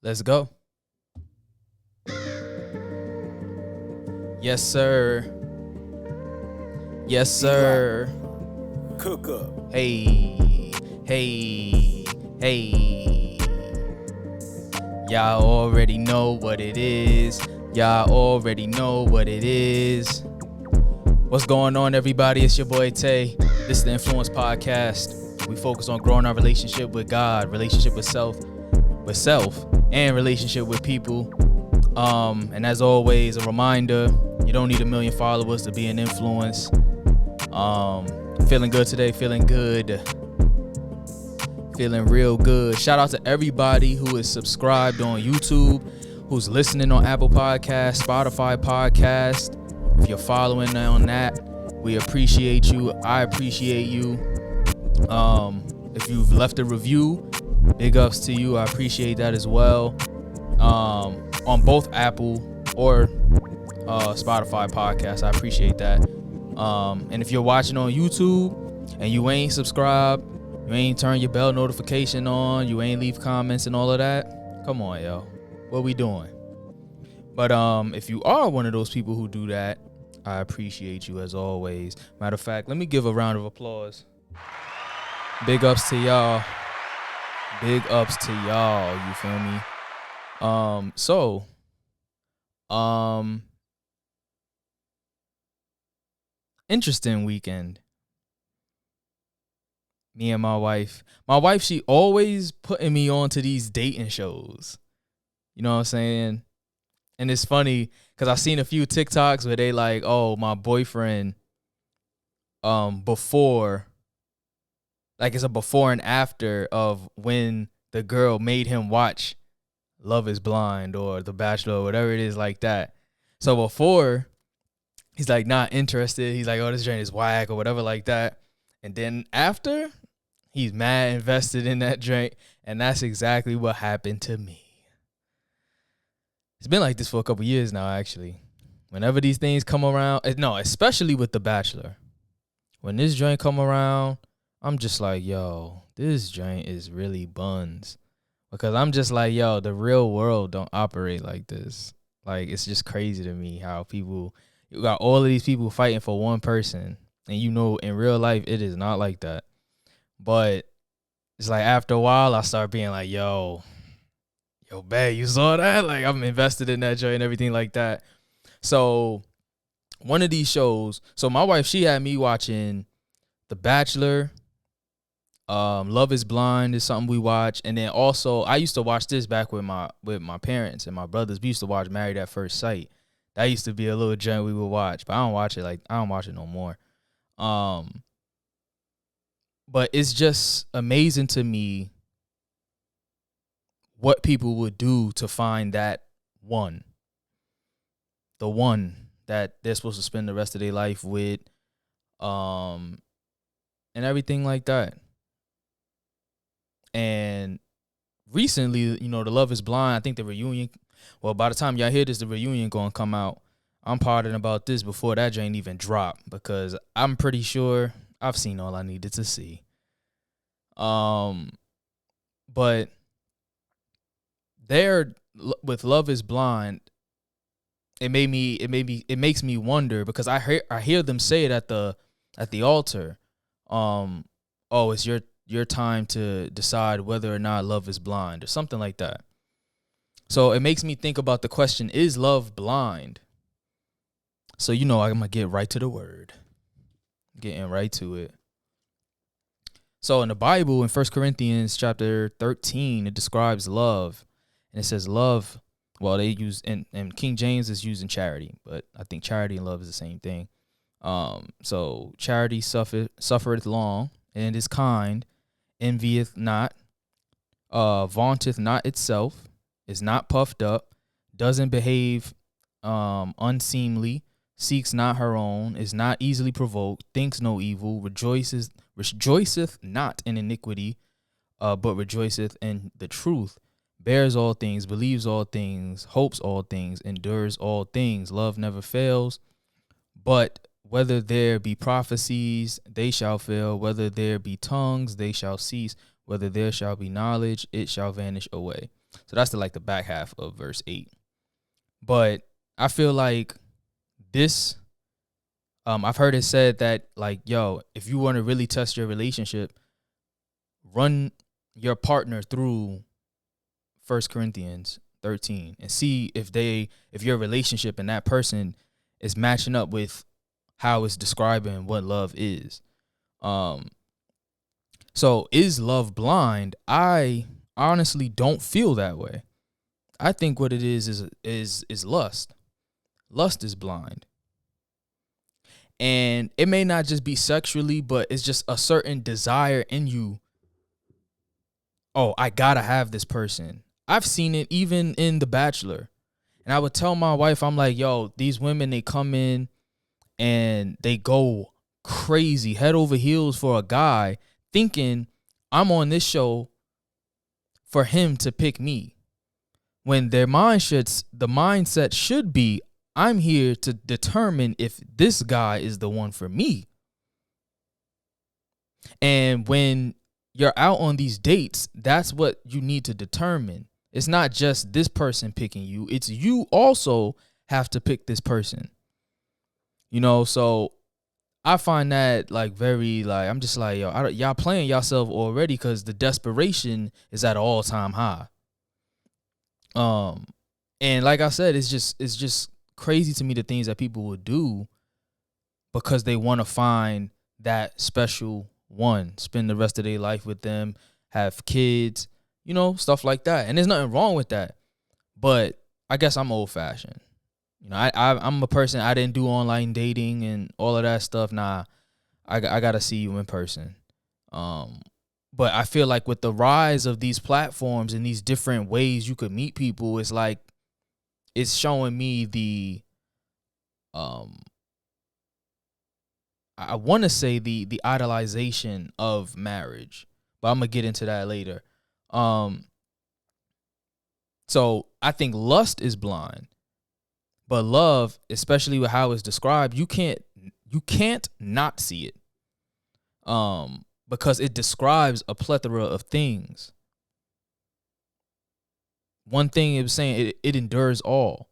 Let's go. Yes, sir. Yes, sir. Cook up. Hey, hey, hey. Y'all already know what it is. Y'all already know what it is. What's going on, everybody? It's your boy Tay. This is the Nfluence podcast. We focus on growing our relationship with God, relationship with self, and relationship with people. And as always, a reminder: you don't need 1 million followers to be an influence. Feeling good today, feeling good. Feeling real good. Shout out to everybody who is subscribed on YouTube, who's listening on Apple Podcasts, Spotify Podcast. If you're following on that, we appreciate you. I appreciate you. If you've left a review, big ups to you. I appreciate that as well. On both Apple or Spotify Podcasts, I appreciate that. And if you're watching on YouTube and you ain't subscribed, you ain't turn your bell notification on, you ain't leave comments and all of that, come on, yo. What we doing? But if you are one of those people who do that, I appreciate you as always. Matter of fact, let me give a round of applause. Big ups to y'all. Big ups to y'all, you feel me? Interesting weekend. Me and my wife, she always putting me on to these dating shows. You know what I'm saying? And it's funny because I've seen a few TikToks where they like, oh, my boyfriend, before, like it's a before and after of when the girl made him watch Love is Blind or The Bachelor or whatever it is like that. So before, he's like not interested. He's like, oh, this joint is whack or whatever like that. And then after, he's mad invested in that drink, and that's exactly what happened to me. It's been like this for a couple years now, actually. Whenever these things come around, no, especially with The Bachelor. When this drink come around, I'm just like, yo, this drink is really buns. Because I'm just like, yo, the real world don't operate like this. Like, it's just crazy to me how you got all of these people fighting for one person, and you know in real life it is not like that. But it's like after a while, I start being like, yo, babe, you saw that? Like, I'm invested in that joint and everything like that. So one of these shows, so my wife, she had me watching The Bachelor. Love is Blind is something we watch. And then also, I used to watch this back with my parents and my brothers. We used to watch Married at First Sight. That used to be a little joint we would watch, but I don't watch it no more. But it's just amazing to me what people would do to find that one. The one that they're supposed to spend the rest of their life with. And everything like that. And recently, the Love is Blind, I think the reunion, well, by the time y'all hear this, the reunion gonna come out. I'm partying about this before that joint even dropped because I'm pretty sure I've seen all I needed to see. But there with Love is Blind, it makes me wonder because I hear them say it at the altar. Oh, it's your time to decide whether or not love is blind or something like that. So it makes me think about the question, is love blind? So I'm gonna get right to the word. Getting right to it. So in the Bible, in 1 Corinthians chapter 13, it describes love. And it says love, well, they use, and King James is using charity, but I think charity and love is the same thing. So charity suffereth long and is kind, envieth not, vaunteth not itself, is not puffed up, doesn't behave unseemly, seeks not her own, is not easily provoked, thinks no evil, rejoiceth not in iniquity, but rejoiceth in the truth, bears all things, believes all things, hopes all things, endures all things. Love never fails. But whether there be prophecies, they shall fail. Whether there be tongues, they shall cease. Whether there shall be knowledge, it shall vanish away. So that's the back half of verse 8. But I feel like this, I've heard it said that, like, yo, if you want to really test your relationship, run your partner through 1 Corinthians 13 and see if your relationship and that person is matching up with how it's describing what love is. So is love blind? I honestly don't feel that way. I think what it is lust. Lust is blind. And it may not just be sexually, but it's just a certain desire in you. Oh, I gotta have this person. I've seen it even in The Bachelor. And I would tell my wife, I'm like, yo, these women, they come in and they go crazy, head over heels for a guy, thinking I'm on this show for him to pick me. When the mindset should be, I'm here to determine if this guy is the one for me. And when you're out on these dates, that's what you need to determine. It's not just this person picking you. It's you also have to pick this person. So I find that very I'm just like, yo, y'all playing yourself already because the desperation is at an all-time high. And like I said, it's just crazy to me the things that people would do because they want to find that special one, spend the rest of their life with them, have kids, stuff like that. And there's nothing wrong with that. But I guess I'm old fashioned. I'm a person, I didn't do online dating and all of that stuff. Nah, I got to see you in person. But I feel like with the rise of these platforms and these different ways you could meet people, it's like it's showing me the I want to say the idolization of marriage, but I'm gonna get into that later. So I think lust is blind, but love, especially with how it's described, you can't not see it. Because it describes a plethora of things. One thing it was saying, it endures all.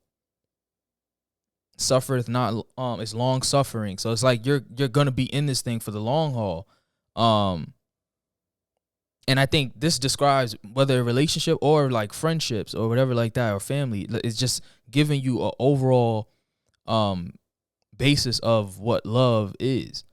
Suffereth not, it's long suffering. So it's like you're gonna be in this thing for the long haul. And I think this describes whether a relationship or like friendships or whatever like that or family. It's just giving you an overall basis of what love is.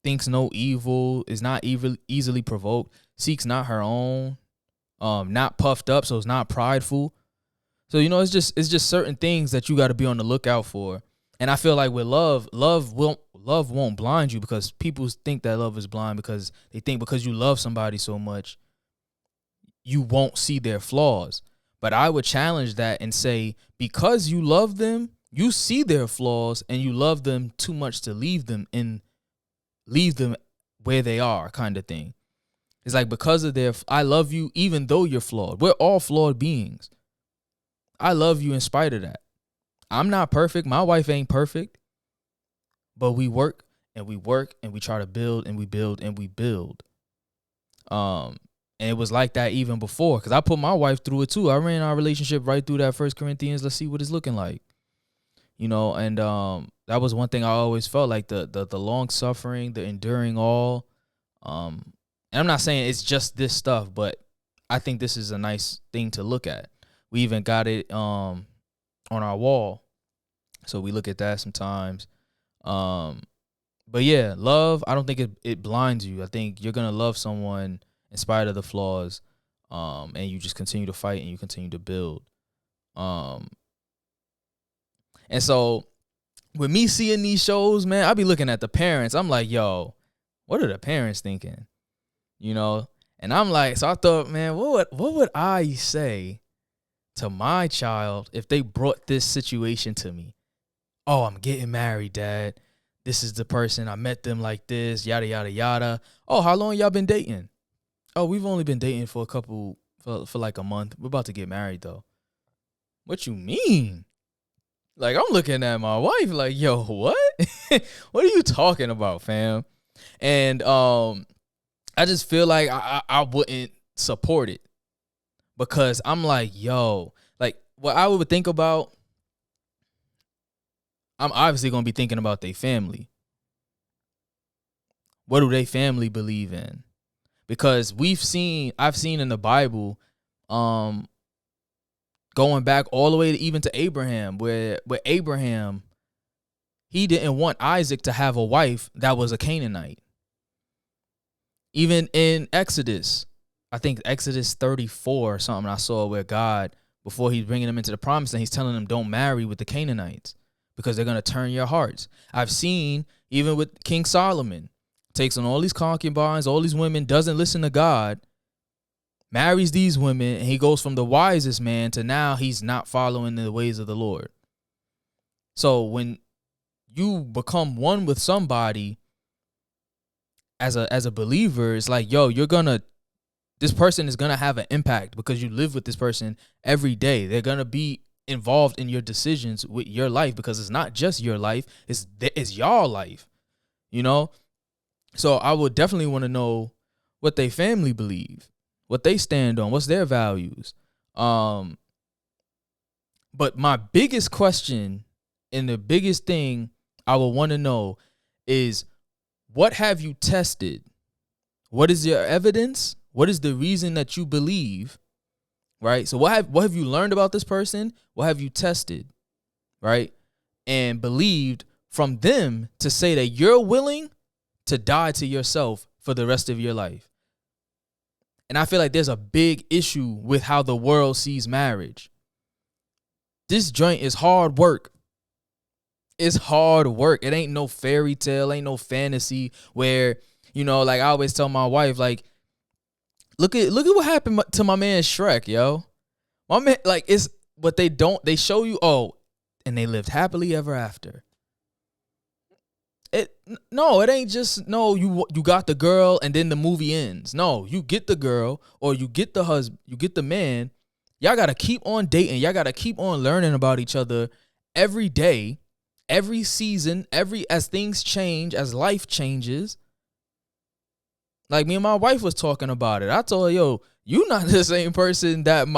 Thinks no evil, is not easily provoked, seeks not her own, not puffed up, so it's not prideful. So it's just certain things that you got to be on the lookout for. And I feel like with love won't blind you, because people think that love is blind because they think because you love somebody so much, you won't see their flaws. But I would challenge that and say, because you love them, you see their flaws and you love them too much to leave them where they are, kind of thing. It's like, because of I love you even though you're flawed. We're all flawed beings. I love you in spite of that. I'm not perfect. My wife ain't perfect. But we work and we work and we try to build and we build and we build. And it was like that even before, because I put my wife through it too. I ran our relationship right through that 1 Corinthians. Let's see what it's looking like. And that was one thing I always felt like, the long suffering, the enduring all. And I'm not saying it's just this stuff, but I think this is a nice thing to look at. We even got it on our wall, so we look at that sometimes. But yeah, love, I don't think it blinds you. I think you're gonna love someone in spite of the flaws, and you just continue to fight and you continue to build. And so with me seeing these shows, man, I be looking at the parents. I'm like, yo, what are the parents thinking? And I'm like, so I thought, man, what would I say to my child if they brought this situation to me? Oh, I'm getting married, Dad. This is the person. I met them like this, yada, yada, yada. Oh, how long y'all been dating? Oh, we've only been dating for like a month. We're about to get married, though. What you mean? Like, I'm looking at my wife like, yo, what? What are you talking about, fam? And I just feel like I wouldn't support it because I'm like, yo, like what I would think about, I'm obviously going to be thinking about their family. What do they family believe in? Because I've seen in the Bible, going back all the way to even to Abraham, where Abraham, he didn't want Isaac to have a wife that was a Canaanite. Even in Exodus, I think Exodus 34 or something, I saw where God, before he's bringing them into the promised land, he's telling them don't marry with the Canaanites because they're going to turn your hearts. I've seen even with King Solomon, takes on all these concubines, all these women, doesn't listen to God, marries these women, and he goes from the wisest man to now he's not following the ways of the Lord. So when you become one with somebody as a believer, it's like, yo, this person is gonna have an impact because you live with this person every day. They're gonna be involved in your decisions with your life because it's not just your life, it's your life, you know? So I would definitely want to know what they family believe, what they stand on, what's their values. But my biggest question and the biggest thing I would want to know is, what have you tested? What is your evidence? What is the reason that you believe? Right? So what have you learned about this person? What have you tested? Right? And believed from them to say that you're willing to die to yourself for the rest of your life. And I feel like there's a big issue with how the world sees marriage. This joint is hard work. It's hard work. It ain't no fairy tale, ain't no fantasy where, you know, like I always tell my wife, like, look at what happened to my man Shrek, yo. My man, like, it's what they show you, oh, and they lived happily ever after. It ain't just, no, you got the girl and then the movie ends. No, you get the girl or you get the husband, you get the man. Y'all got to keep on dating. Y'all got to keep on learning about each other every day, every season, as things change, as life changes. Like me and my wife was talking about it. I told her, yo, you not the same person that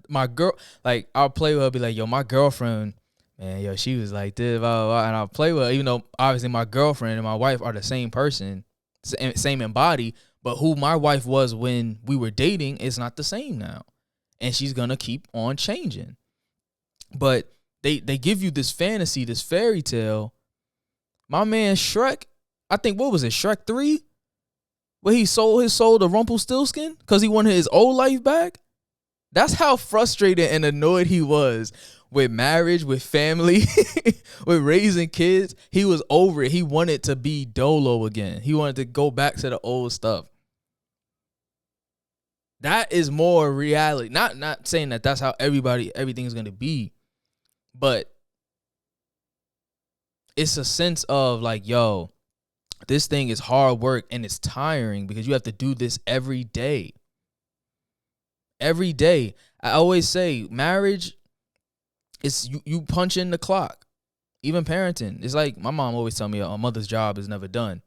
my girl, like I'll play with her, be like, yo, my girlfriend, man, yo, she was like this, blah, blah, blah. And I'll play with her, even though obviously my girlfriend and my wife are the same person, same in body, but who my wife was when we were dating is not the same now. And she's going to keep on changing. But they give you this fantasy, this fairy tale. My man Shrek, I think, what was it, Shrek 3? Where he sold his soul to Rumpelstiltskin because he wanted his old life back? That's how frustrated and annoyed he was with marriage, with family, with raising kids. He was over it. He wanted to be Dolo again. He wanted to go back to the old stuff. That is more reality. Not saying that that's how everything's going to be, but it's a sense of like, yo, this thing is hard work and it's tiring because you have to do this every day. Every day. I always say marriage is you punch in the clock. Even parenting. It's like my mom always tell me a mother's job is never done.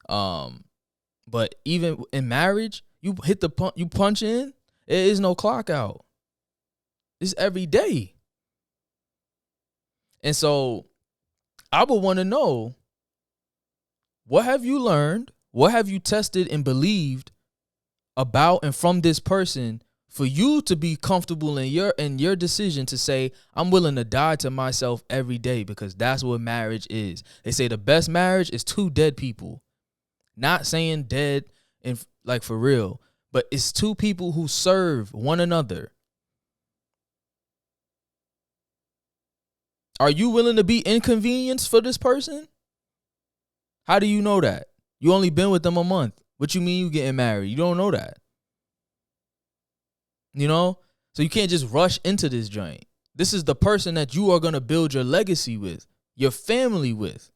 But even in marriage, you punch in, there is no clock out. It's every day. And so I would want to know, what have you learned? What have you tested and believed about and from this person for you to be comfortable in your decision to say, I'm willing to die to myself every day, because that's what marriage is. They say the best marriage is two dead people. Not saying dead and like for real, but it's two people who serve one another. Are you willing to be inconvenienced for this person? How do you know that? You only been with them a month. What you mean you getting married? You don't know that. You know? So you can't just rush into this joint. This is the person that you are going to build your legacy with, your family with.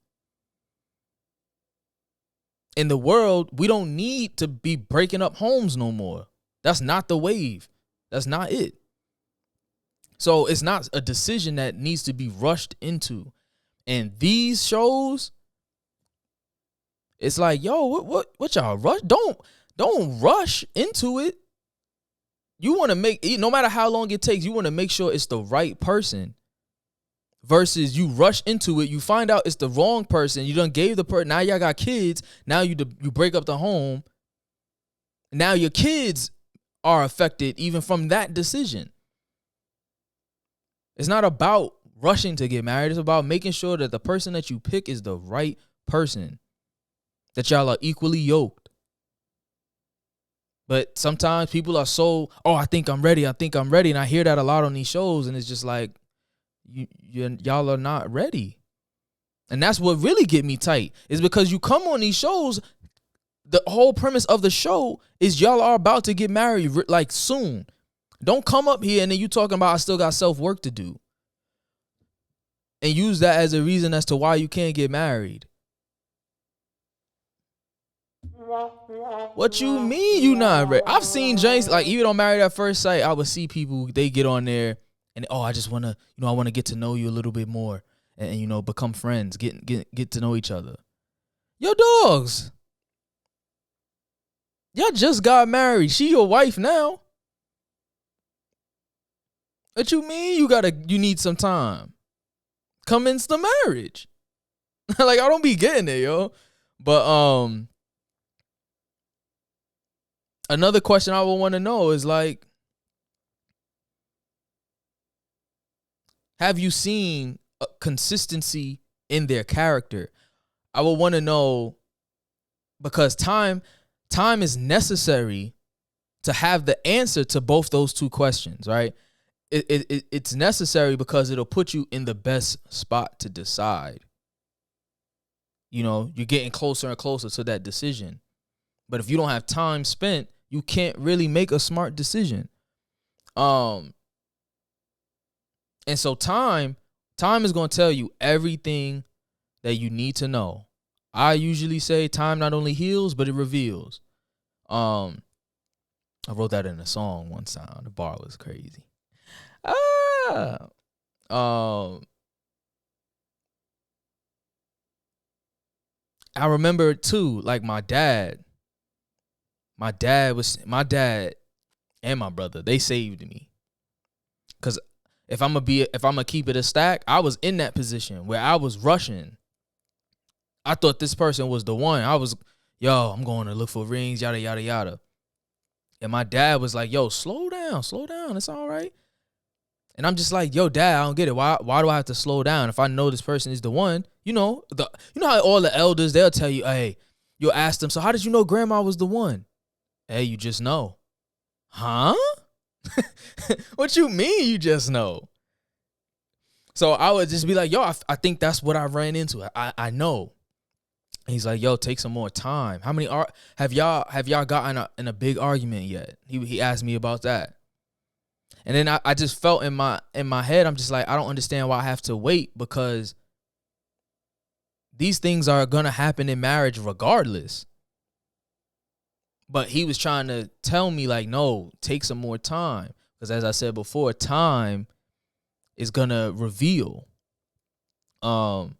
In the world, we don't need to be breaking up homes no more. That's not the wave. That's not it. So it's not a decision that needs to be rushed into. And these shows, it's like, yo, what y'all rush? Don't rush into it. You want to make, no matter how long it takes, you want to make sure it's the right person. Versus you rush into it, you find out it's the wrong person. You done gave the person. Now y'all got kids. Now you break up the home. Now your kids are affected even from that decision. It's not about rushing to get married. It's about making sure that the person that you pick is the right person, that y'all are equally yoked. But sometimes people are so, I think I'm ready. And I hear that a lot on these shows, and it's just like, y'all are not ready. And that's what really get me tight, is because you come on these shows, the whole premise of the show is y'all are about to get married like soon. Don't come up here and then you talking about I still got self-work to do and use that as a reason as to why you can't get married. What you mean you not ready? I've seen James, like, even on Married at First Sight, I would see people, they get on there and, I just want to, I want to get to know you a little bit more and become friends, get to know each other. Yo, dogs, y'all just got married. She your wife now. What you mean you need some time? Commence the marriage. Like, I don't be getting it, yo. But another question I would want to know is, like, have you seen a consistency in their character? I would want to know, because time is necessary to have the answer to both those two questions, right? It's necessary because it'll put you in the best spot to decide. You're getting closer and closer to that decision. But if you don't have time spent, you can't really make a smart decision. And so time is going to tell you everything that you need to know. I usually say time not only heals, but it reveals. I wrote that in a song one time. The bar was crazy. I remember too, like my dad and my brother, they saved me. Cause if I'm gonna keep it a stack, I was in that position where I was rushing. I thought this person was the one. I'm going to look for rings, yada, yada, yada. And my dad was like, yo, slow down. It's all right. And I'm just like, yo, Dad, I don't get it. Why do I have to slow down if I know this person is the one? You know how all the elders, they'll tell you, hey, you'll ask them, so how did you know grandma was the one? Hey, you just know. Huh? What you mean you just know? So I would just be like, yo, I think that's what I ran into. I know. And he's like, yo, take some more time. How many have y'all gotten in a big argument yet? He asked me about that. And then I just felt in my head, I'm just like, I don't understand why I have to wait, because these things are going to happen in marriage regardless. But he was trying to tell me, like, no, take some more time. Because as I said before, time is going to reveal. So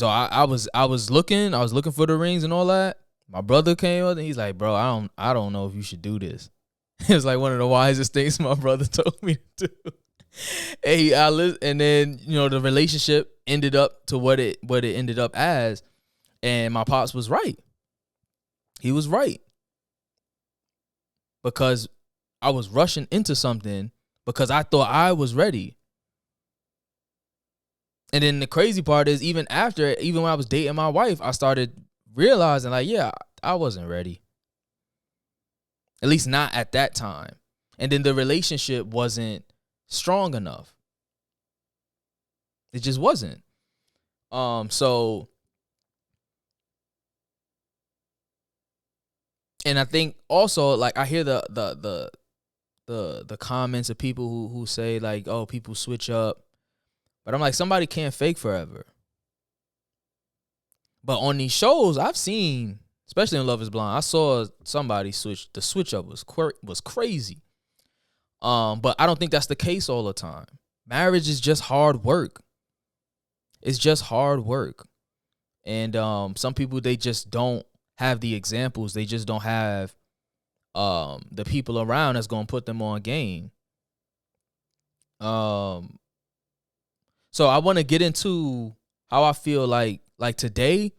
I was looking for the rings and all that. My brother came up and he's like, bro, I don't know if you should do this. It was like one of the wisest things my brother told me to do. And then, the relationship ended up to what it ended up as. And my pops was right. He was right. Because I was rushing into something because I thought I was ready. And then the crazy part is, even when I was dating my wife, I started realizing, like, yeah, I wasn't ready. At least not at that time. And then the relationship wasn't strong enough. It just wasn't. So, and I think also, like, I hear the comments of people who say, like, oh, people switch up. But I'm like, somebody can't fake forever. But on these shows, I've seen, especially in Love is Blind, I saw somebody switch. The switch up was crazy. But I don't think that's the case all the time. Marriage is just hard work. It's just hard work. And some people, they just don't have the examples. They just don't have the people around that's gonna put them on game. So I want to get into how I feel like today,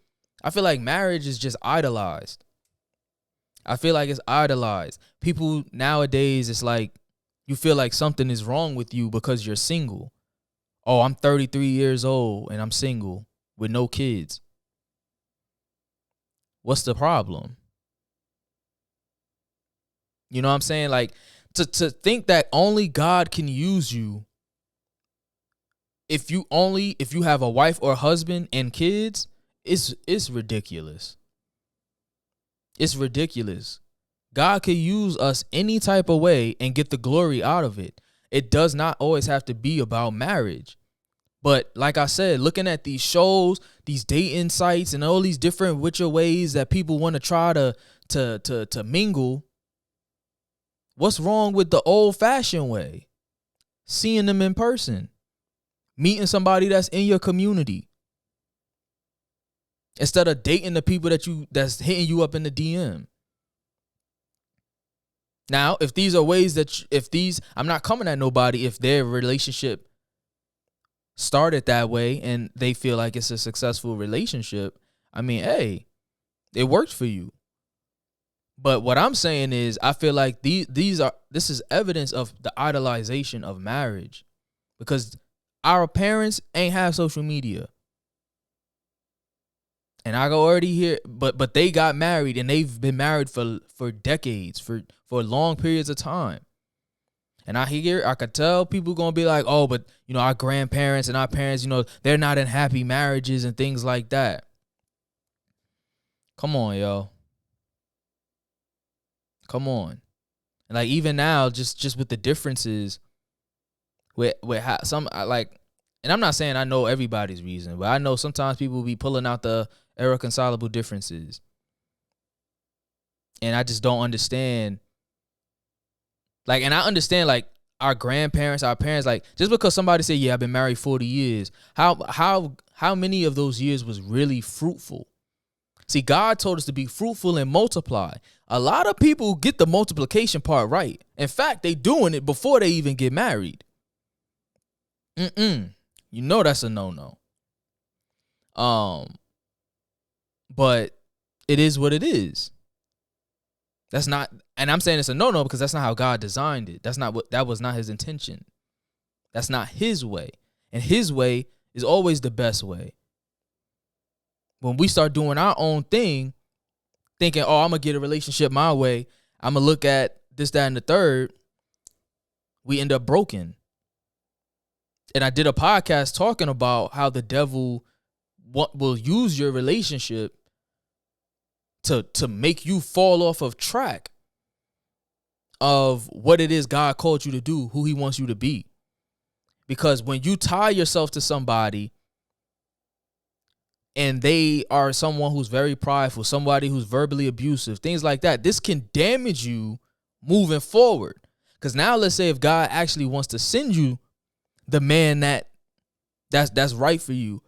I feel like marriage is just idolized. I feel like it's idolized. People nowadays, it's like you feel like something is wrong with you because you're single. Oh, I'm 33 years old and I'm single with no kids. What's the problem? You know what I'm saying? Like to think that only God can use you if you have a wife or husband and kids, it's ridiculous. It's ridiculous. God could use us any type of way and get the glory out of it. It does not always have to be about marriage. But like I said, looking at these shows, these dating sites, and all these different whicher ways that people want to try to mingle, what's wrong with the old-fashioned way? Seeing them in person, meeting somebody that's in your community, instead of dating the people that's hitting you up in the DM. Now, if these are ways I'm not coming at nobody if their relationship started that way and they feel like it's a successful relationship. I mean, hey, it worked for you. But what I'm saying is, I feel like this is evidence of the idolization of marriage, because our parents ain't have social media. And I already hear, but they got married and they've been married for decades, for long periods of time. And I could tell people gonna be like, oh, but our grandparents and our parents, they're not in happy marriages and things like that. Come on, yo. Come on. And like even now, just with the differences with how and I'm not saying I know everybody's reason, but I know sometimes people be pulling out the irreconcilable differences. And I just don't understand. And I understand our grandparents, our parents, just because somebody say, yeah, I've been married 40 years, how many of those years was really fruitful? See, God told us to be fruitful and multiply. A lot of people get the multiplication part right. In fact, they doing it before they even get married. That's a no-no. But it is what it is. That's not, and I'm saying it's a no-no because that's not how God designed it. That was not his intention. That's not his way. And his way is always the best way. When we start doing our own thing, thinking, oh, I'm going to get a relationship my way, I'm going to look at this, that, and the third, we end up broken. And I did a podcast talking about how the devil will use your relationship to make you fall off of track of what it is God called you to do, who he wants you to be. Because when you tie yourself to somebody and they are someone who's very prideful, somebody who's verbally abusive, things like that, this can damage you moving forward. Because now let's say if God actually wants to send you the man that's right for you,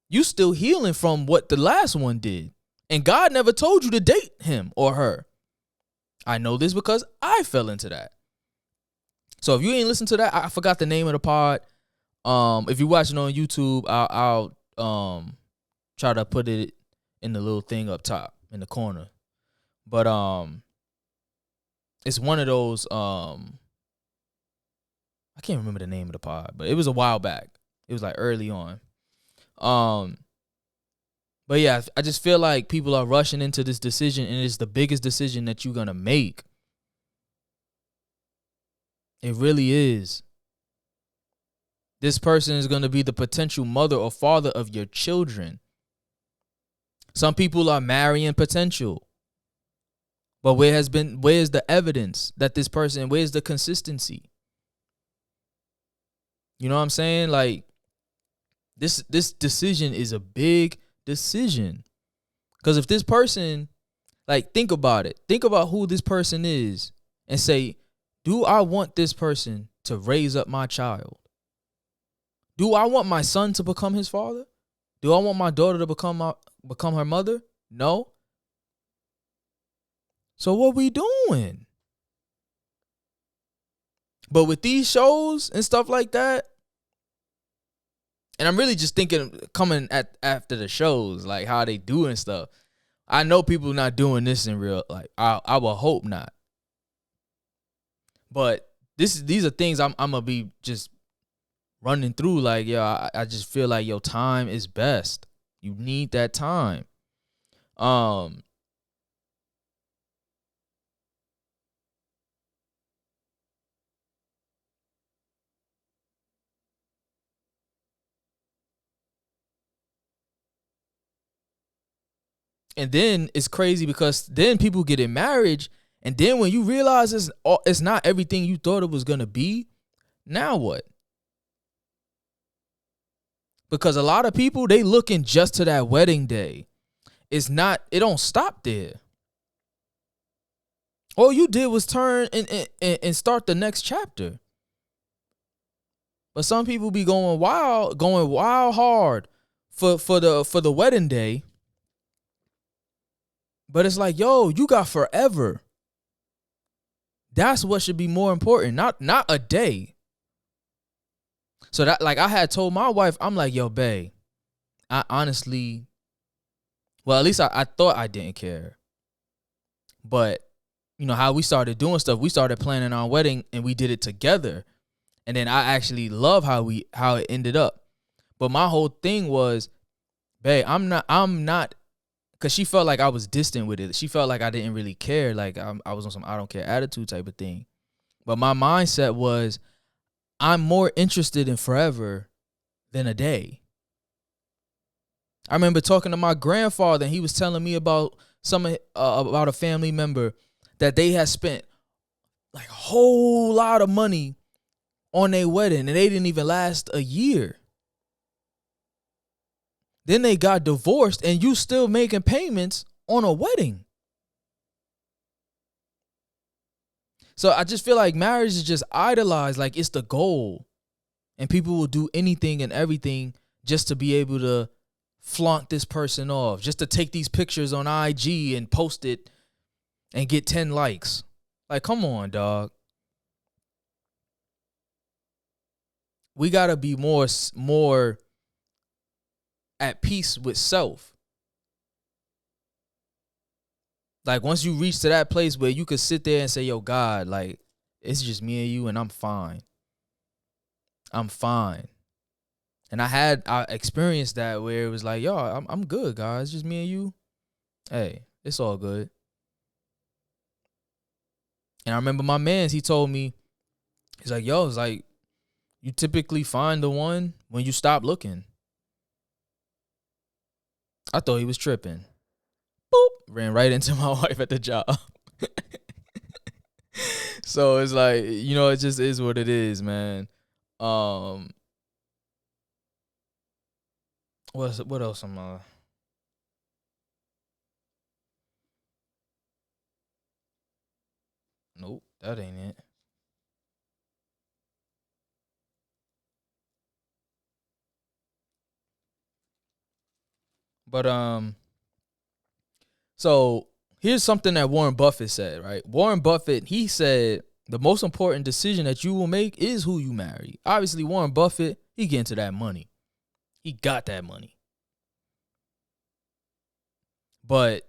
you still healing from what the last one did. And God never told you to date him or her. I know this because I fell into that. So if you ain't listened to that, I forgot the name of the pod. If you're watching on YouTube, I'll try to put it in the little thing up top in the corner. But it's one of those I can't remember the name of the pod, but it was a while back. It was early on. But yeah, I just feel like people are rushing into this decision, and it's the biggest decision that you're going to make. It really is. This person is going to be the potential mother or father of your children. Some people are marrying potential. But where's the evidence that this person, where's the consistency? You know what I'm saying? This decision is a big decision. Because if this person, think about it. Think about who this person is and say, Do I want this person to raise up my child? Do I want my son to become his father? Do I want my daughter to become her mother? No. So what we doing? But with these shows and stuff like that, and I'm really just thinking coming after the shows, like how they do and stuff. I know people not doing this in real life. I will hope not. But these are things I'm gonna be just running through. Like, I just feel like your time is best. You need that time. And then it's crazy because then people get in marriage, and then when you realize it's not everything you thought it was gonna be, now what? Because a lot of people, they looking just to that wedding day. It don't stop there. All you did was turn and start the next chapter. But some people be going wild hard for the wedding day. But it's like, yo, you got forever. That's what should be more important, not a day. So that, like, I had told my wife, I'm like, yo, babe, I honestly, well, at least I thought I didn't care. But, you know, how we started doing stuff, we started planning our wedding and we did it together. And then I actually love how it ended up. But my whole thing was, babe, I'm not, because she felt like I was distant with it. She felt like I didn't really care. Like I was on some I don't care attitude type of thing. But my mindset was, I'm more interested in forever than a day. I remember talking to my grandfather, and he was telling me about about a family member that they had spent like a whole lot of money on their wedding, and they didn't even last a year. Then they got divorced, and you still making payments on a wedding. So I just feel like marriage is just idolized, like it's the goal. And people will do anything and everything just to be able to flaunt this person off, just to take these pictures on IG and post it and get 10 likes. Like, come on, dog. We got to be more at peace with self. Like, once you reach to that place where you could sit there and say, yo, God, like, it's just me and you and I'm fine. I'm fine. And I experienced that where it was like, yo, I'm good, guys. It's just me and you. Hey, it's all good. And I remember my mans, he told me, he's like, yo, it's like, you typically find the one when you stop looking. I thought he was tripping. Boop. Ran right into my wife at the job. So it's like, you know, it just is what it is, man. What else am Nope, that ain't it. But so here's something that Warren Buffett said, right? Warren Buffett, he said the most important decision that you will make is who you marry. Obviously, Warren Buffett, he get into that money. He got that money. But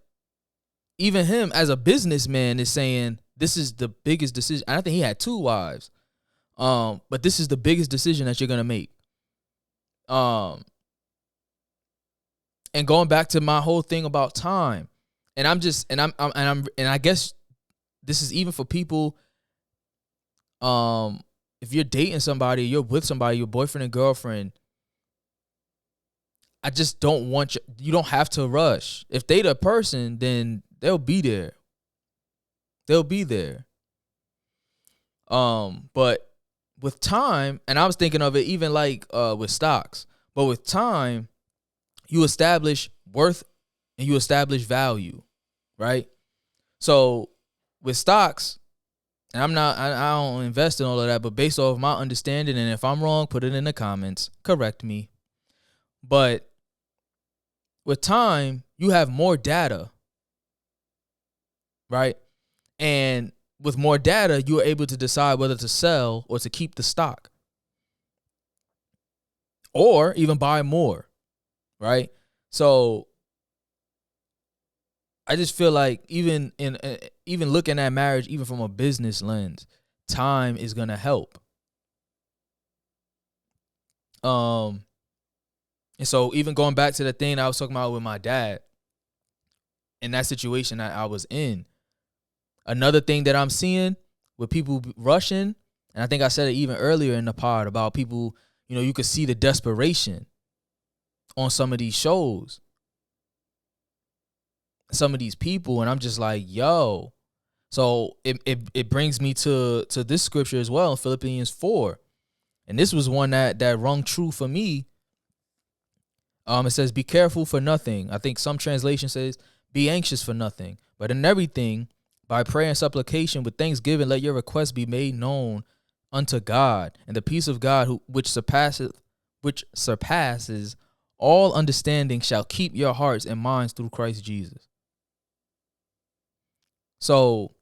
even him as a businessman is saying this is the biggest decision. I think he had 2 wives. But this is the biggest decision that you're gonna make. And going back to my whole thing about time, and I guess this is even for people. If you're dating somebody, you're with somebody, your boyfriend and girlfriend, I just don't want you don't have to rush. If they the person, then they'll be there. They'll be there. But with time, and I was thinking of it even like with stocks, but with time, you establish worth and you establish value, right? So with stocks, And I don't invest in all of that, but based off my understanding, and if I'm wrong, put it in the comments, correct me. But with time, you have more data, right? And with more data, you are able to decide whether to sell or to keep the stock, or even buy more, right? So I just feel like even looking at marriage, even from a business lens, time is gonna help. And so even going back to the thing I was talking about with my dad, in that situation that I was in, another thing that I'm seeing with people rushing, and I think I said it even earlier in the pod about people, you could see the desperation on some of these shows, some of these people, and I'm just like, yo. So it brings me to this scripture as well, in Philippians 4. And this was one that rung true for me. It says, be careful for nothing. I think some translation says, be anxious for nothing, but in everything, by prayer and supplication with thanksgiving, let your requests be made known unto God, and the peace of God, which surpasses all understanding, shall keep your hearts and minds through Christ Jesus. So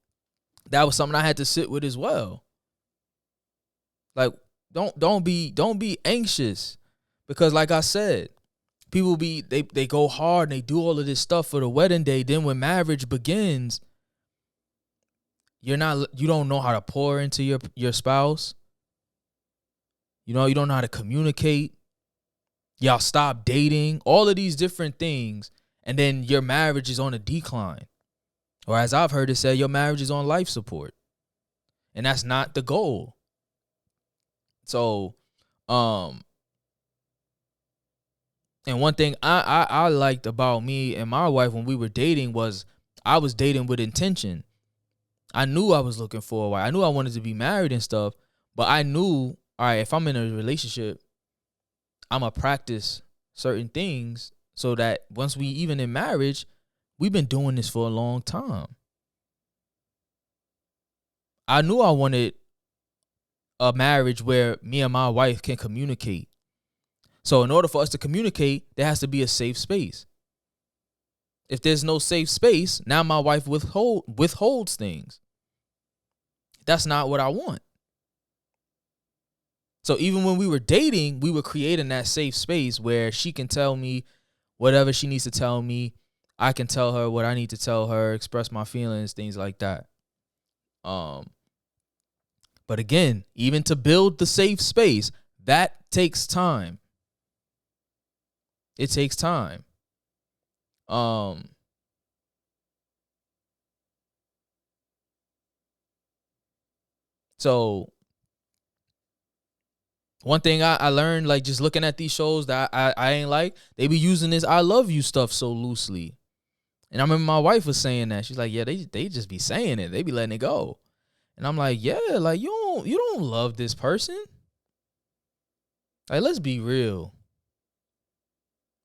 that was something I had to sit with as well. Like, don't be anxious, because like I said, people they go hard and they do all of this stuff for the wedding day. Then when marriage begins, you don't know how to pour into your spouse. You don't know how to communicate. Y'all stop dating, all of these different things, and then your marriage is on a decline. Or as I've heard it said, your marriage is on life support. And that's not the goal. So, and one thing I liked about me and my wife when we were dating was I was dating with intention. I knew I was looking for a wife. I knew I wanted to be married and stuff, but I knew, all right, if I'm in a relationship, I'm going to practice certain things so that once we even in marriage, we've been doing this for a long time. I knew I wanted a marriage where me and my wife can communicate. So in order for us to communicate, there has to be a safe space. If there's no safe space, now my wife withholds things. That's not what I want. So even when we were dating, we were creating that safe space where she can tell me whatever she needs to tell me. I can tell her what I need to tell her, express my feelings, things like that. But again, even to build the safe space, that takes time. It takes time. So one thing I learned, like just looking at these shows that I ain't like, they be using this "I love you" stuff so loosely. And I remember my wife was saying that. She's like, yeah, they just be saying it. They be letting it go. And I'm like, yeah, like you don't love this person. Like, let's be real.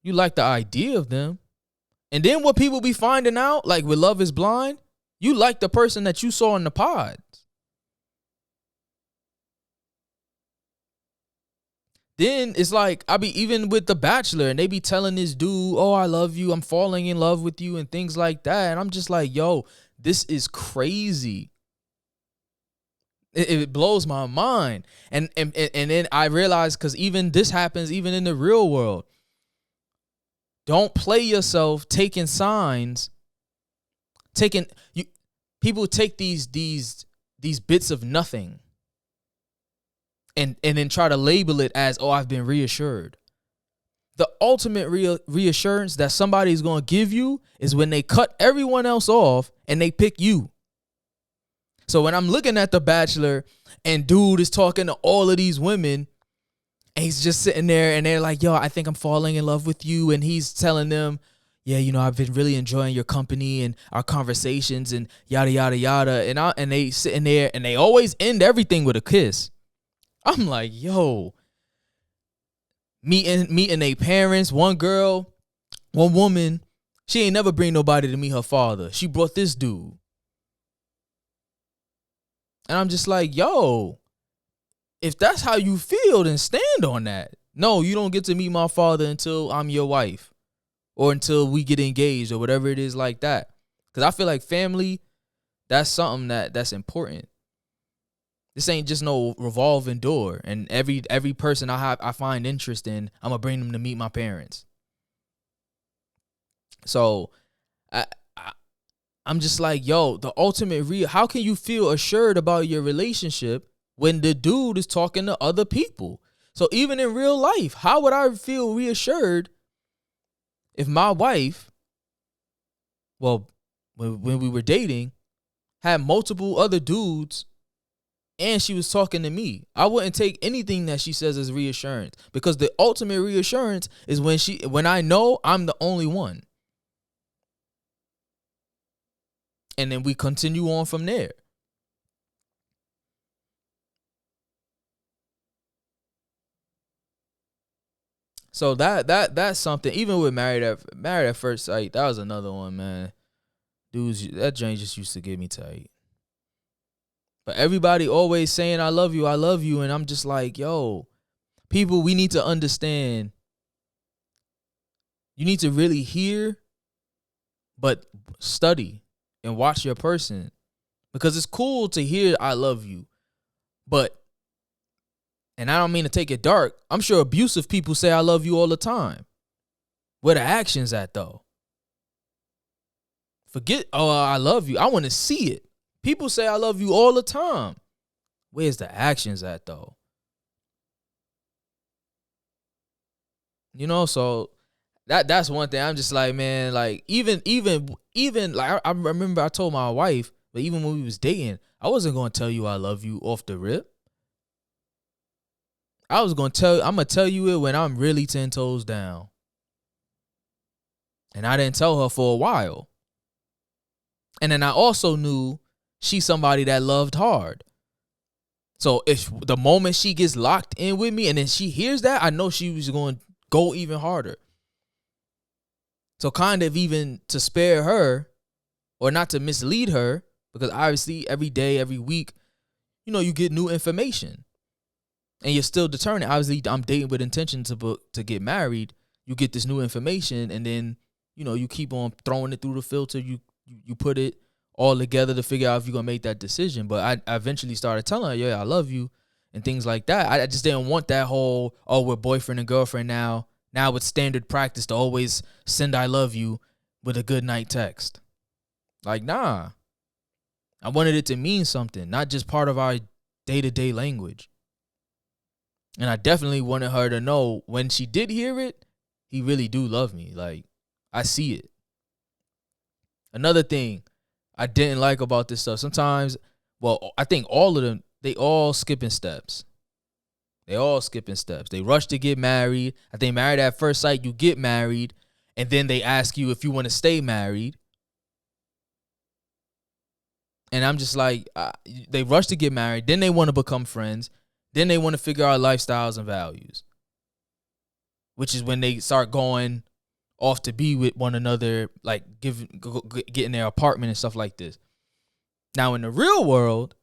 You like the idea of them. And then what people be finding out, like with Love is Blind, you like the person that you saw in the pods. Then it's like, I be even with The Bachelor, and they be telling this dude, oh, I love you, I'm falling in love with you, and things like that. And I'm just like, yo, this is crazy. It blows my mind. And then I realized, because even this happens even in the real world. Don't play yourself taking signs. People take these bits of nothing and then try to label it as, oh, I've been reassured. The ultimate reassurance that somebody is going to give you is when they cut everyone else off and they pick you. So when I'm looking at The Bachelor and dude is talking to all of these women, and he's just sitting there and they're like, yo, I think I'm falling in love with you. And he's telling them, yeah, I've been really enjoying your company and our conversations and yada, yada, yada. And they sitting there and they always end everything with a kiss. I'm like, yo, meeting their parents, one woman, she ain't never bring nobody to meet her father. She brought this dude. And I'm just like, yo, if that's how you feel, then stand on that. No, you don't get to meet my father until I'm your wife or until we get engaged or whatever it is like that. Because I feel like family, that's something that's important. This ain't just no revolving door. And every person I find interest in, I'm gonna bring them to meet my parents. So I'm just like, yo, the ultimate how can you feel assured about your relationship when the dude is talking to other people? So even in real life, how would I feel reassured if my wife, well, when we were dating, had multiple other dudes and she was talking to me? I wouldn't take anything that she says as reassurance, because the ultimate reassurance is when I know I'm the only one. And then we continue on from there. So that's something. Even with married at first sight, that was another one, man. Dudes, that joint just used to get me tight. But everybody always saying I love you, and I'm just like, yo, people, we need to understand. You need to really hear, but study and watch your person. Because it's cool to hear I love you, but, and I don't mean to take it dark, I'm sure abusive people say I love you all the time. Where the actions at, though? Forget, oh, I love you. I want to see it. People say I love you all the time. Where's the actions at, though? You know, so that's one thing. I'm just like, man, like even like I remember I told my wife, but even when we was dating, I wasn't going to tell you I love you off the rip. I'm going to tell you it when I'm really 10 toes down. And I didn't tell her for a while. And then I also knew she's somebody that loved hard. So if the moment she gets locked in with me and then she hears that, I know she was going to go even harder. So kind of even to spare her or not to mislead her, because obviously every day, every week, you know, you get new information and you're still determined. Obviously, I'm dating with intention to get married. You get this new information and then, you know, you keep on throwing it through the filter. You put it all together to figure out if you're going to make that decision. But I eventually started telling her, yeah, I love you and things like that. I just didn't want that whole, oh, we're boyfriend and girlfriend now. Now it's standard practice to always send I love you with a good night text. Like, nah. I wanted it to mean something, not just part of our day-to-day language. And I definitely wanted her to know when she did hear it, he really do love me. Like, I see it. Another thing I didn't like about this stuff, sometimes, well, I think all of them, they all skipping steps. They rush to get married. I think married at first sight, you get married, and then they ask you if you want to stay married. And I'm just like, they rush to get married, then they want to become friends, then they want to figure out lifestyles and values, which is when they start going off to be with one another, like getting their apartment and stuff like this. Now, in the real world,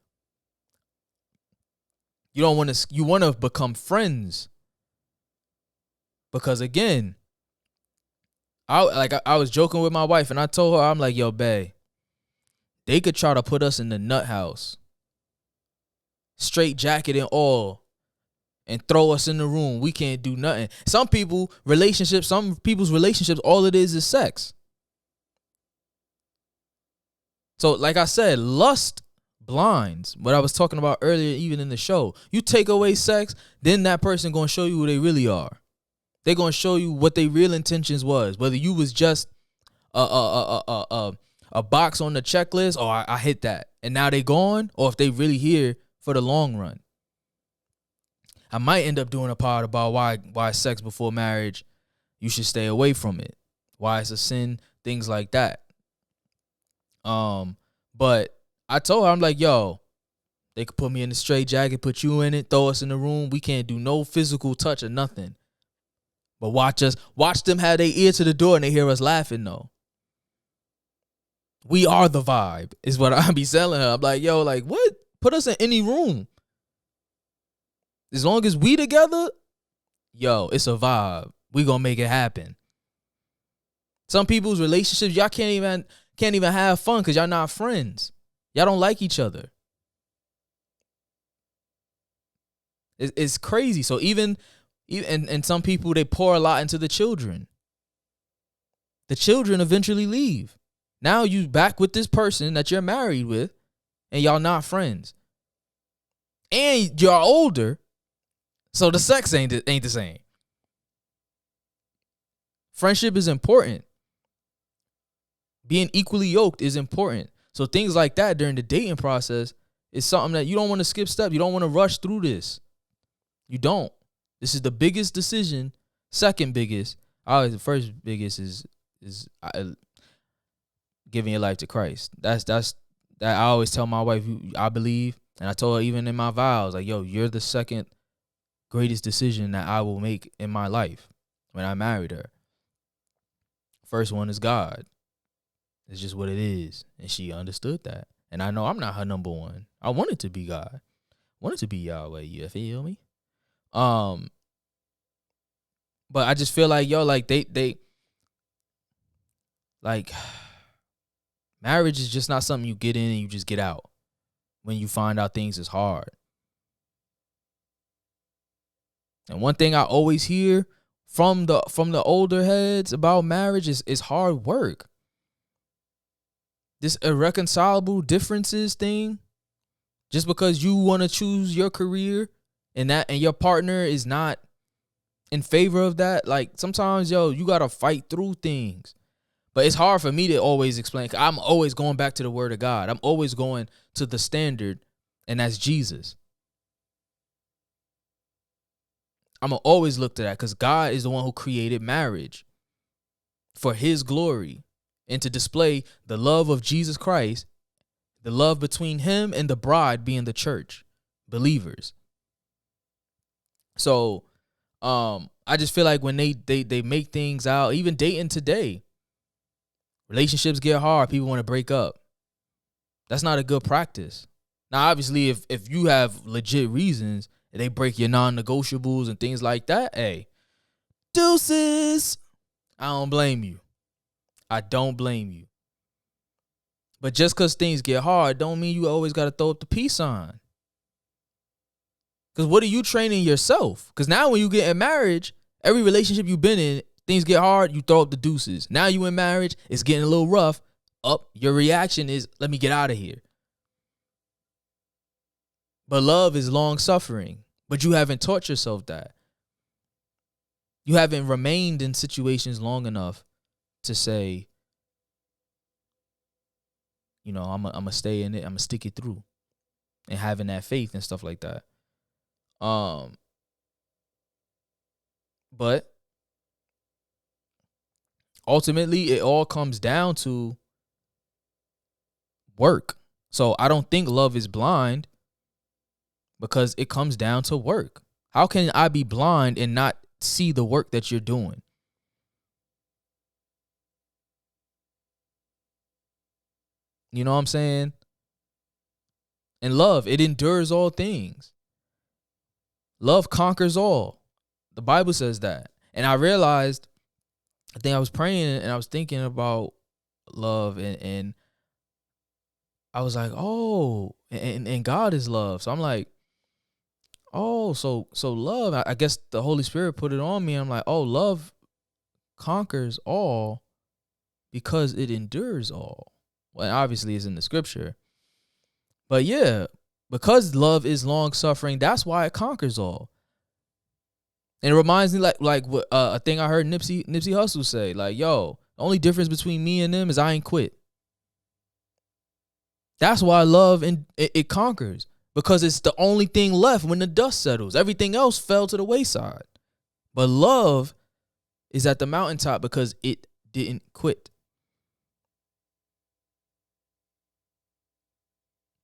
you want to become friends, because again, I was joking with my wife and I told her, I'm like, yo, bae, they could try to put us in the nut house, straight jacket and all, and throw us in the room. We can't do nothing. Some people's relationships, all it is sex. So like I said, lust blinds. What I was talking about earlier, even in the show. You take away sex, then that person going to show you who they really are. They're going to show you what their real intentions was. Whether you was just a box on the checklist, or I hit that and now they gone, or if they really here for the long run. I might end up doing a pod about why sex before marriage, you should stay away from it. Why it's a sin, things like that. But I told her, I'm like, yo, they could put me in a straight jacket, put you in it, throw us in the room. We can't do no physical touch or nothing. But watch them have their ear to the door and they hear us laughing though. We are the vibe, is what I be selling her. I'm like, yo, like, what Put us in any room. As long as we together, yo, it's a vibe. We gonna make it happen. Some people's relationships, y'all can't even have fun because y'all not friends. Y'all don't like each other. It's crazy. So even and some people, they pour a lot into the children. The children eventually leave. Now you back with this person that you're married with, and y'all not friends. And you're older, so the sex ain't the same. Friendship is important. Being equally yoked is important. So things like that during the dating process is something that you don't want to skip steps. You don't want to rush through this. You don't. This is the biggest decision. Second biggest. The first biggest is giving your life to Christ. That's that I always tell my wife, I believe, and I told her even in my vows, like, yo, you're the second greatest decision that I will make in my life when I married her. First one is God. It's just what it is. And she understood that. And I know I'm not her number one. I want it to be God. I want it to be Yahweh. You feel me? But I just feel like, yo, like they like marriage is just not something you get in and you just get out when you find out things is hard. And one thing I always hear from the older heads about marriage is hard work. This irreconcilable differences thing, just because you want to choose your career and your partner is not in favor of that, like sometimes, yo, you gotta fight through things. But it's hard for me to always explain. I'm always going back to the word of God. I'm always going to the standard, and that's Jesus. I'm going to always look to that because God is the one who created marriage for his glory and to display the love of Jesus Christ, the love between him and the bride being the church, believers. So I just feel like when they make things out, even dating today, relationships get hard. People want to break up. That's not a good practice. Now, obviously, if you have legit reasons and they break your non-negotiables and things like that, hey, deuces. I don't blame you. I don't blame you. But just because things get hard don't mean you always got to throw up the peace sign. Because what are you training yourself? Because now when you get in marriage, every relationship you've been in, things get hard, you throw up the deuces. Now you in marriage, it's getting a little rough. Your reaction is, let me get out of here. But love is long suffering. But you haven't taught yourself that. You haven't remained in situations long enough to say, you know, I'm going to stay in it. I'm going to stick it through. And having that faith and stuff like that. But ultimately, it all comes down to work. So I don't think love is blind because it comes down to work. How can I be blind and not see the work that you're doing? You know what I'm saying? And love, it endures all things. Love conquers all. The Bible says that. And I realized, I think I was praying and I was thinking about love and I was like, oh, and God is love. So I'm like, oh, so love, I guess the Holy Spirit put it on me. I'm like, oh, love conquers all because it endures all. Well, obviously it's in the scripture. But yeah, because love is long suffering, that's why it conquers all. And it reminds me like what a thing I heard Nipsey Hussle say, like, yo, the only difference between me and them is I ain't quit. That's why love and it conquers, because it's the only thing left when the dust settles. Everything else fell to the wayside. But love is at the mountaintop because it didn't quit.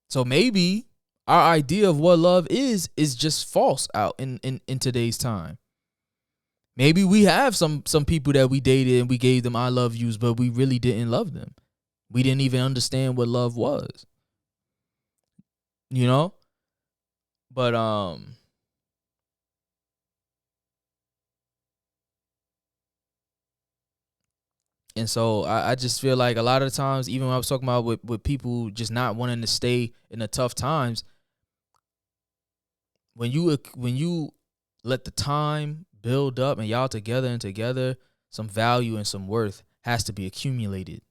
So maybe our idea of what love is just false out in today's time. Maybe we have some people that we dated and we gave them I love yous, but we really didn't love them. We didn't even understand what love was. you know? But and so I just feel like a lot of the times, even when I was talking about with people just not wanting to stay in the tough times, when you let the time build up and y'all together, some value and some worth has to be accumulated.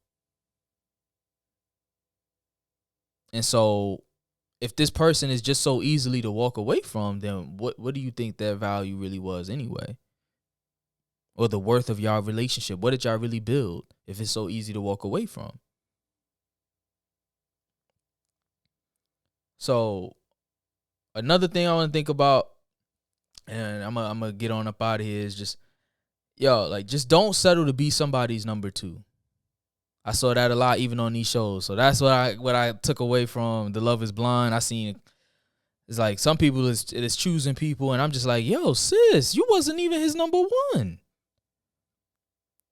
And so if this person is just so easily to walk away from, then what do you think that value really was anyway? Or the worth of y'all relationship? What did y'all really build if it's so easy to walk away from? So another thing I want to think about, and I'm gonna get on up out of here, is just, just don't settle to be somebody's number two. I saw that a lot even on these shows. So that's what I took away from The Love Is Blind. I seen it's like some people it is choosing people, and I'm just like, yo, sis, you wasn't even his number one.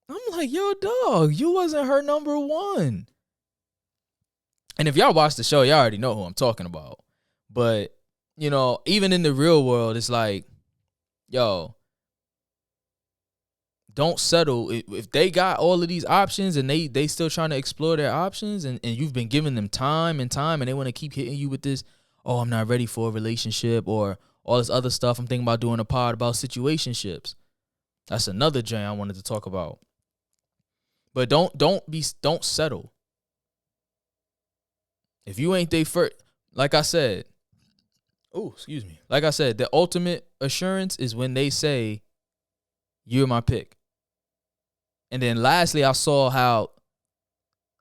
I'm like, yo, dog, you wasn't her number one. And if y'all watch the show, y'all already know who I'm talking about. But, even in the real world, it's like, yo, don't settle. If they got all of these options and they still trying to explore their options, and you've been giving them time, and they want to keep hitting you with this, oh, I'm not ready for a relationship, or all this other stuff. I'm thinking about doing a pod about situationships. That's another joint I wanted to talk about. But don't settle. If you ain't they first, like I said, the ultimate assurance is when they say, you're my pick. And then lastly, I saw how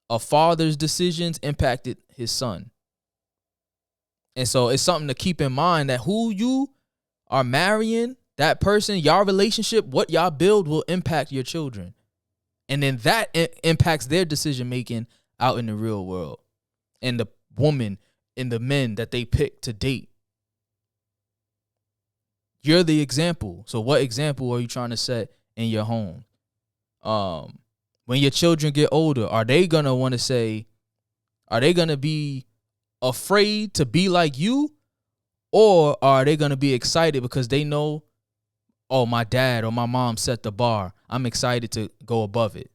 a father's decisions impacted his son. And so it's something to keep in mind, that who you are marrying, that person, y'all relationship, what y'all build will impact your children. And then that impacts their decision making out in the real world. And the woman and the men that they pick to date. You're the example. So what example are you trying to set in your home? When your children get older, are they going to be afraid to be like you? Or are they going to be excited because they know, oh, my dad or my mom set the bar, I'm excited to go above it?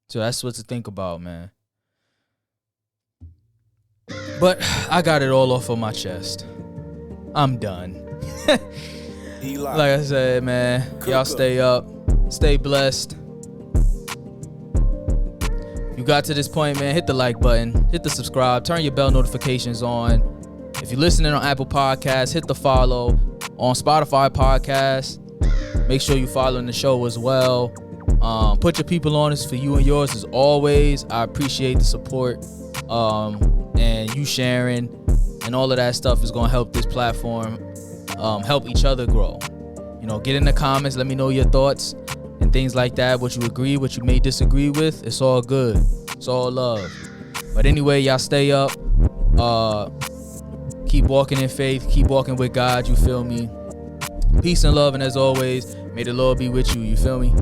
So that's what to think about, man. But I got it all off of my chest. I'm done. Like I said, man, y'all stay up, stay blessed. If you got to this point, man, hit the like button, hit the subscribe, turn your bell notifications on. If you're listening on Apple Podcasts, hit the follow. On Spotify Podcasts, make sure you're following the show as well. Put your people on. It's for you and yours as always. I appreciate the support, and you sharing, and all of that stuff is going to help this platform help each other grow. Get in the comments, let me know your thoughts and things like that, what you agree, what you may disagree with. It's all good. It's all love. But anyway, y'all stay up. Keep walking in faith. Keep walking with God. You feel me? Peace and love. And as always, may the Lord be with you. You feel me?